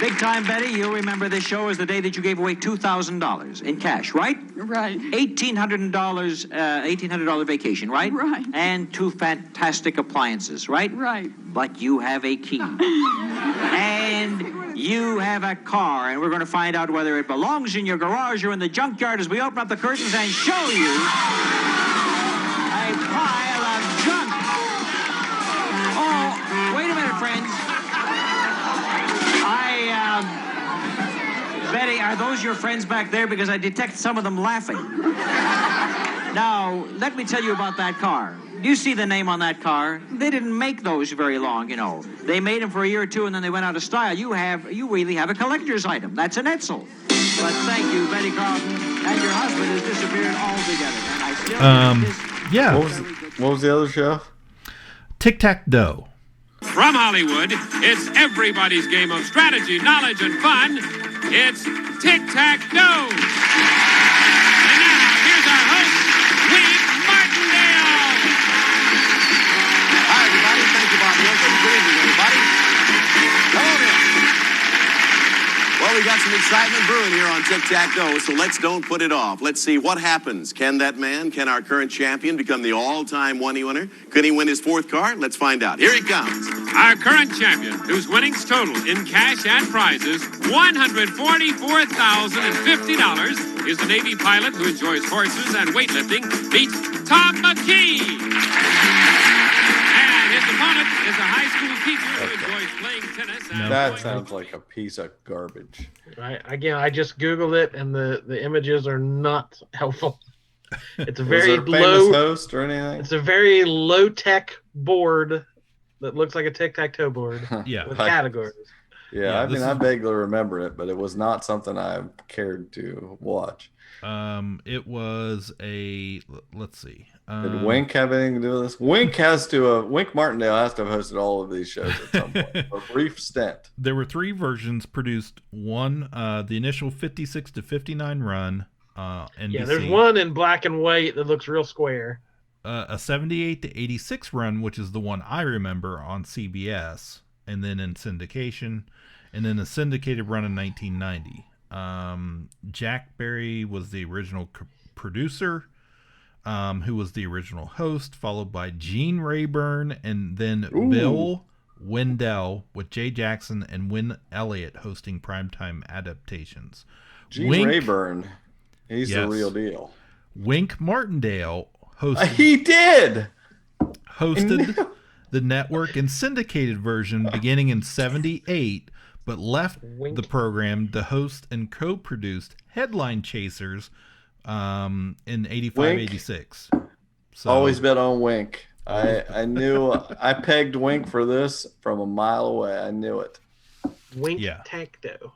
Big time, Betty, you'll remember this show as the day that you gave away $2,000 in cash, right? Right. $1,800 vacation, right? Right. And 2 fantastic appliances, right? Right. But you have a key. And you have a car, and we're going to find out whether it belongs in your garage or in the junkyard as we open up the curtains and show you a pile of junk. Oh, wait a minute, friends. Betty, are those your friends back there? Because I detect some of them laughing. Now, let me tell you about that car. Do you see the name on that car? They didn't make those very long, They made them for a year or 2, and then they went out of style. You really have a collector's item. That's an Edsel. But thank you, Betty Carlton. And your husband has disappeared altogether. And I still What was the other show? Tic-Tac-Dough. From Hollywood, it's everybody's game of strategy, knowledge, and fun. It's Tic-Tac-Dough. And now, here's our host, some excitement brewing here on Tic-Tac-Toe, so don't put it off. Let's see what happens. Can our current champion, become the all-time one-e winner? Could he win his fourth car? Let's find out. Here he comes. Our current champion, whose winnings total in cash and prizes $144,050, is the Navy pilot who enjoys horses and weightlifting, meets Tom McKee. And his opponent is a high school teacher who enjoys playing tennis. And that sounds like a piece of garbage. Again, I just Googled it, and the images are not helpful. It's a very low host or anything. It's a very low tech board that looks like a tic-tac-toe board. With categories. Yeah, I mean, I vaguely remember it, but it was not something I cared to watch. It was let's see. Did Wink have anything to do with this? Wink Martindale has to have hosted all of these shows at some point. A brief stint. There were 3 versions produced. One, the initial 56 to 59 run, NBC. Yeah, there's one in black and white that looks real square. A 78 to 86 run, which is the one I remember on CBS, and then in syndication, and then a syndicated run in 1990. Jack Berry was the original producer, who was the original host, followed by Gene Rayburn, and then Bill Wendell with Jay Jackson and Win Elliott hosting primetime adaptations. Gene Rayburn, he's the real deal. Wink Martindale hosted. He did! Hosted the network and syndicated version beginning in 78, but left the program to host and co-produced Headline Chasers in 85-86. So, always bet on Wink. I knew I pegged Wink for this from a mile away. I knew it. Wink Tacto.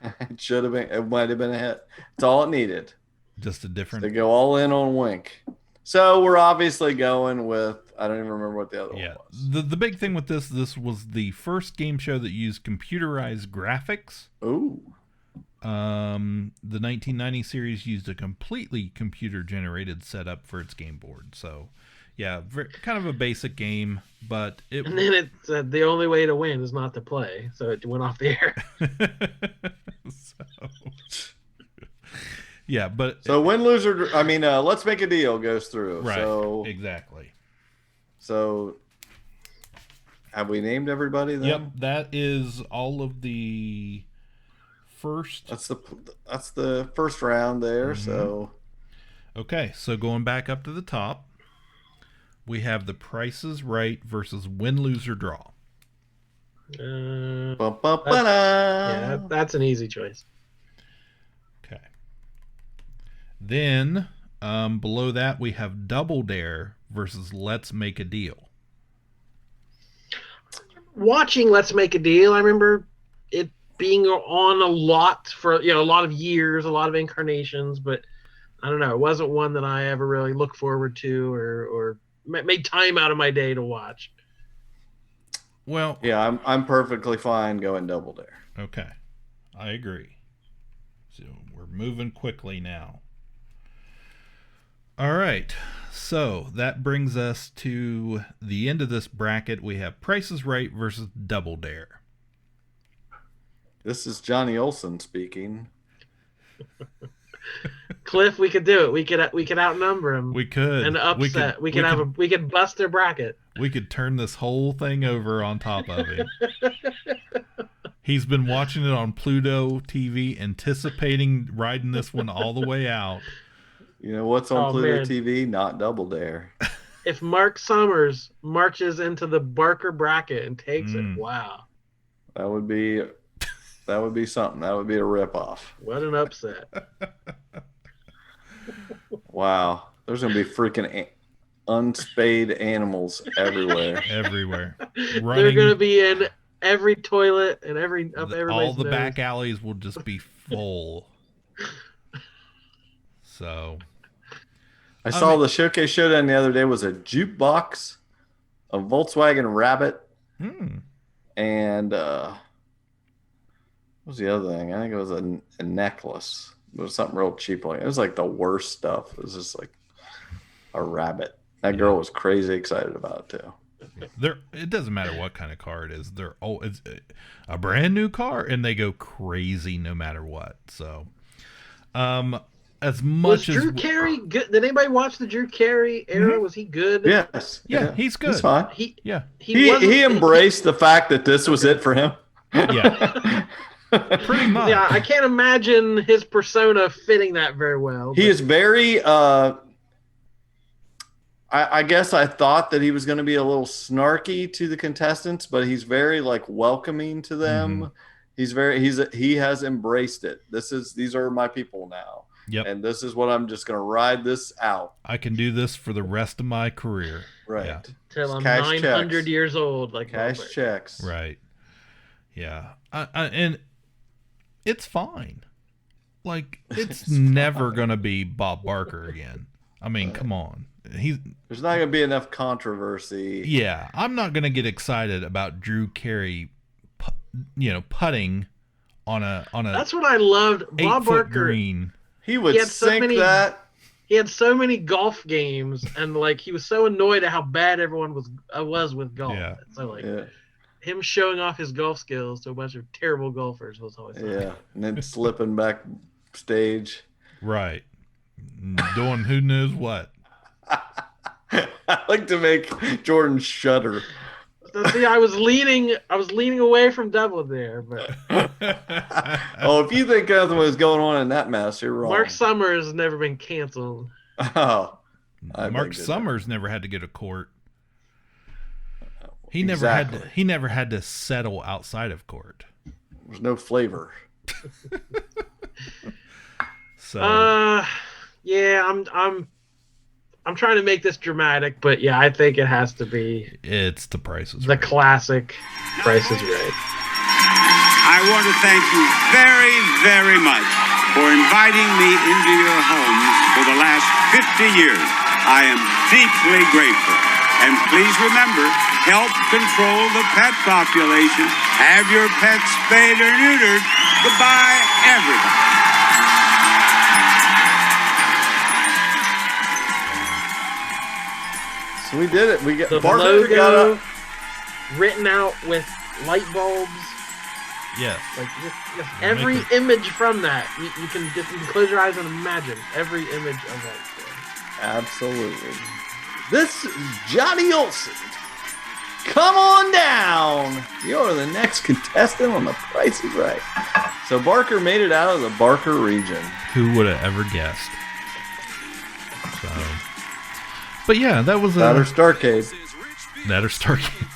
It should have been. It might have been a hit. It's all it needed. Just a different. To go all in on Wink. So we're obviously going with. I don't even remember what the other one was. The big thing with this was the first game show that used computerized graphics. Ooh. The 1990 series used a completely computer-generated setup for its game board. So, yeah, kind of a basic game, but it. And then it's the only way to win is not to play, so it went off the air. Yeah, but so win, lose, or let's make a deal goes through. Right. So exactly. So, have we named everybody then? Yep, that is all of the first. That's the first round there. Mm-hmm. So, okay, so going back up to the top, we have the Price is Right versus Win, Lose, or Draw. That's an easy choice. Okay. Then below that we have Double Dare versus Let's Make a Deal. Watching Let's Make a Deal, I remember it being on a lot for a lot of years, a lot of incarnations, but I don't know, it wasn't one that I ever really looked forward to or made time out of my day to watch. Well, yeah, I'm perfectly fine going Double Dare. Okay, I agree. So we're moving quickly now. All right, so that brings us to the end of this bracket. We have Price is Right versus Double Dare. This is Johnny Olson speaking. Cliff, we could do it. We could outnumber him. We could. And upset. We could bust their bracket. We could turn this whole thing over on top of him. He's been watching it on Pluto TV, anticipating riding this one all the way out. You know what's on Pluto TV? Not Double Dare. If Mark Summers marches into the Barker bracket and takes it, wow. That would be something. That would be a ripoff. What an upset. Wow. There's going to be freaking unspayed animals everywhere. Everywhere. They're going to be in every toilet and all the back alleys will just be full. So I saw the Showcase Showdown the other day was a jukebox, a Volkswagen Rabbit, and what was the other thing? I think it was a necklace. It was something real cheap. It was like the worst stuff. It was just like a rabbit. That girl was crazy excited about it too. It doesn't matter what kind of car it is. It's a brand new car, and they go crazy no matter what. So, as much was Drew Carey good? Did anybody watch the Drew Carey era? Was he good? Yes. Yeah, he's good. He's fine. He embraced the fact that this was it for him. Yeah. Pretty much. Yeah, I can't imagine his persona fitting that very well. He is very I guess I thought that he was going to be a little snarky to the contestants, but he's very like welcoming to them. He has embraced it. These are my people now. Yep. And this is what I'm just going to ride this out. I can do this for the rest of my career. Right. Yeah. Till I'm 900 years old. Like cash checks. Right. Yeah. And it's fine. Like, it's never going to be Bob Barker again. I mean, come on. There's not going to be enough controversy. Yeah. I'm not going to get excited about Drew Carey, putting on a That's what I loved. Bob Barker. Green. He would sink that. He had so many golf games, and like he was so annoyed at how bad everyone was with golf. Yeah. So him showing off his golf skills to a bunch of terrible golfers was always and then slipping backstage. Right. Doing who knows what. I like to make Jordan shudder. See, I was leaning away from Devlin there, but if you think nothing was going on in that mess, you're wrong. Mark Summers has never been canceled. Oh, Mark Summers never had to go to court. He never had to settle outside of court. There's no flavor. So yeah, I'm trying to make this dramatic, but yeah, I think it has to be. It's the Price is the Right. Classic Price is Right. I want to thank you very, very much for inviting me into your homes for the last 50 years. I am deeply grateful. And please remember, help control the pet population. Have your pets spayed or neutered. Goodbye, everybody. So we did it. We got the Barker logo got up. written out with light bulbs. Yes. Like just every image from that, you can close your eyes and imagine every image of that. Absolutely. This is Johnny Olsen. Come on down. You're the next contestant on The Price is Right. So Barker made it out of the Barker region. Who would have ever guessed? So, but yeah, that was that or Starcade. That or Starcade.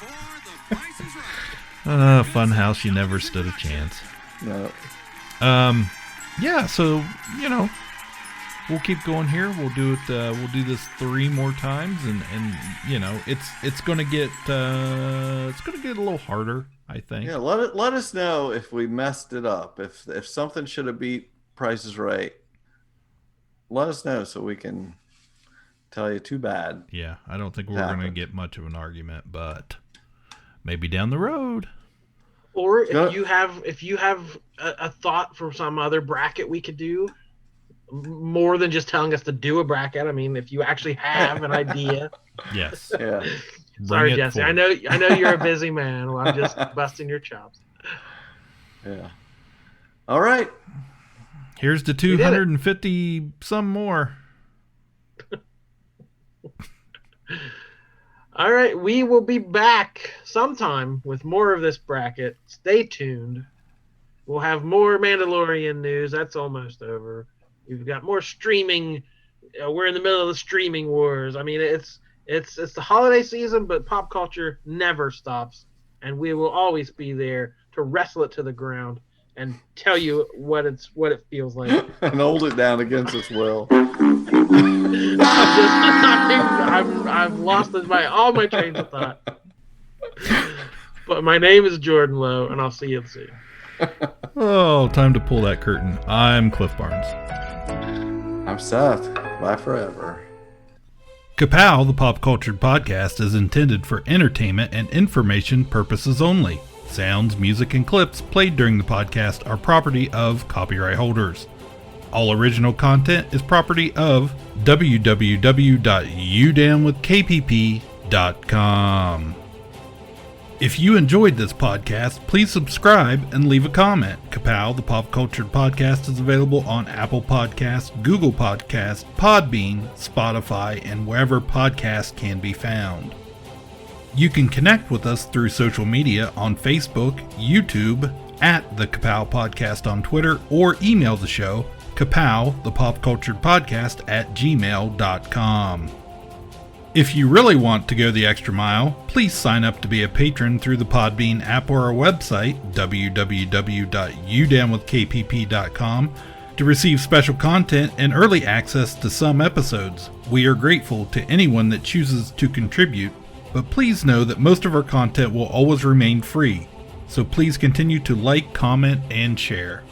Funhouse, you never stood a chance. No. Yeah, so we'll keep going here. We'll do it. We'll do this 3 more times, and it's gonna get a little harder, I think. Yeah, let us know if we messed it up. If something should have beat Price is Right, let us know so we can tell you too bad. Yeah, I don't think we're gonna get much of an argument, but maybe down the road. Or if you have a thought for some other bracket we could do, more than just telling us to do a bracket. I mean, if you actually have an idea. Yes. Yeah. Sorry, Jesse. I know you're a busy man. Well, I'm just busting your chops. Yeah. All right. Here's the 250 some more. All right, we will be back sometime with more of this bracket. Stay tuned. We'll have more Mandalorian news. That's almost over. We've got more streaming. We're in the middle of the streaming wars. I mean, it's the holiday season, but pop culture never stops, and we will always be there to wrestle it to the ground and tell you what it feels like. And hold it down against its will. I've lost all my trains of thought. But my name is Jordan Lowe, and I'll see you soon. Oh, time to pull that curtain. I'm Cliff Barnes. I'm Seth. Bye forever. Ka-Pow, the pop cultured podcast, is intended for entertainment and information purposes only. Sounds, music, and clips played during the podcast are property of copyright holders. All original content is property of www.udownwithkpp.com. If you enjoyed this podcast, please subscribe and leave a comment. Ka-Pow, the Pop Cultured Podcast, is available on Apple Podcasts, Google Podcasts, Podbean, Spotify, and wherever podcasts can be found. You can connect with us through social media on Facebook, YouTube, at the Ka-Pow Podcast on Twitter, or email the show, Ka-Pow, the Pop Cultured Podcast, at gmail.com. If you really want to go the extra mile, please sign up to be a patron through the Podbean app or our website, www.udownwithkpp.com, to receive special content and early access to some episodes. We are grateful to anyone that chooses to contribute, but please know that most of our content will always remain free, so please continue to like, comment, and share.